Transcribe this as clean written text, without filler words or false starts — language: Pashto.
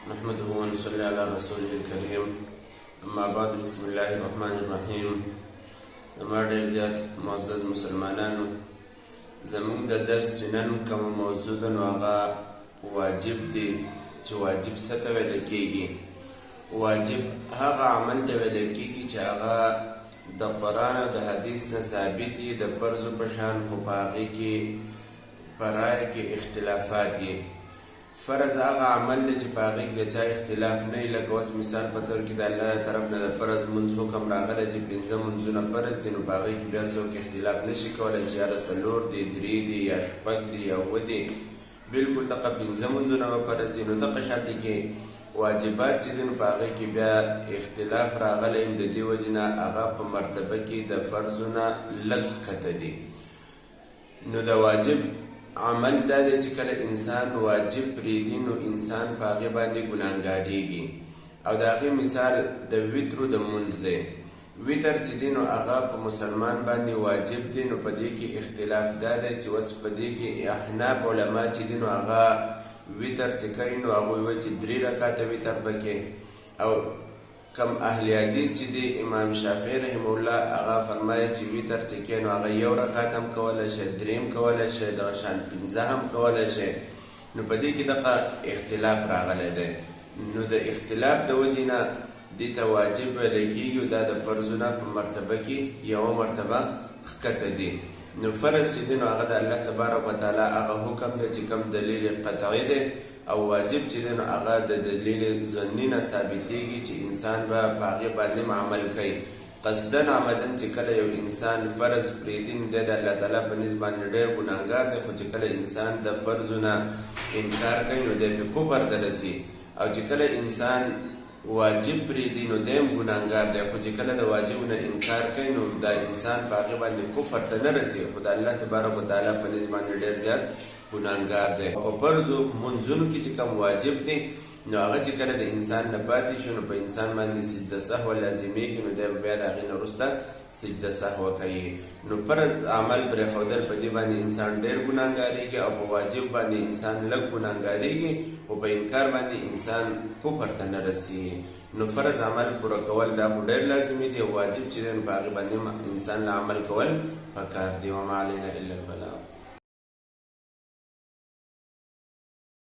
نحمده ونصلي على رسوله الكريم اما بعد بسم الله الرحمن الرحیم. زما ډېر زیات معزز مسلمانانو، زموږ د درس چې نن کومه موضوع ده نو هغه واجب دی. چې واجب څه ته ویل کېږي؟ واجب هغه عمل ته ویل کېږي چې هغه د قرآن او د حدیث نه ثابت وي، د فرضو په شان، خو په هغې کې په رایه کې اختلافات وي. فرض هغه عمل دی چې په هغې کې د چا اختلاف نه وي. لکه اوس مثال په طور کې د الله طرف نه د فرض لمونځ حکم راغلی چې 5 لمونځونه فرض دي، نو په هغې کې بیا څوک اختلاف نشي کولی چې یاره 4 دي، 3 دي، یا 6 دي، یا 7 دي. بلکل دغه 5 لمونځونه به فرض دي. نو دغه شانتې کې واجبات چې دي نو په هغې کې بیا اختلاف راغلی، د دې وجې نه هغه په مرتبه کې د فرضو نه لږ ښکته دي. نو د واجب عمل دا دی چې کله انسان واجب پرېږدي نو انسان په هغې باندې ګناهګارېږي. او د هغې مثال د وترو د لمونځ دی. وتر چې دی نو هغه په مسلمان باندې واجب دی. نو په دې کې اختلاف دا دی چې اوس په دې کې احناف علما چې دی نو هغه وتر چې کوي نو هغوی وایي چې 3 رکعته وتر به کې، او کم اهل حدیث چې دی امام شافعي رحمه الله هغه فرمایي چې وتر چې کوي نو هغه 1 رکعت هم کولی شي، 3 هم کولی شي، دغه شان 15 هم کولی شي. نو په دې کې دغه اختلاف راغلی دی. نو د اختلاف د وجې نه دې ته واجب ویلی کېږي، دا د فرضو نه په مرتبه کې یوه مرتبه ښکته دي. نو فرض چې دی نو هغه د الله تبارک وتعالی هغه حکم دی چې کوم دلیل قطعي دی، او واجب چې دی نو هغه د دلیل ظني نه ثابتېږي چې انسان به په هغې باندې عمل کوي. قصدن عمدن چې کله یو انسان فرض پرېږدي نو دی د الله تعالی په نزد باندې ډېر ګناهګار دی. خو چې کله انسان د فرضو نه انکار کوي نو دی پې کفر ته رسي. او چې کله انسان واجب پرېږدي نو دی هم ګناهګار دی. خو چې کله د واجبو نه انکار کوي نو دا انسان په هغې باندې کفر ته نه رسي، خو د الله تبارک وتعالی په نزد باندې ډېر زیات ګناهګار دی. په فرضو منځونو کې چې کوم واجب دی نو هغه چې کله د انسان نه پاتې شو نو په انسان باندې سجده سهو لازمیږي، نو دی به بیا د هغې نه وروسته سجده سهو کوي. نو فرض عمل پرېښودل په دې باندې انسان ډېر ګناهګارېږي، او په واجب باندې انسان لږ ګناهګارېږي، خو په انکار باندې انسان کفر ته نه رسي. نو فرض عمل پوره کول دا خو ډېر لازمي دی، او واجب چې دی نو په هغې باندې انسان له عمل کول پکار دی. وما علینا الا البلاغ.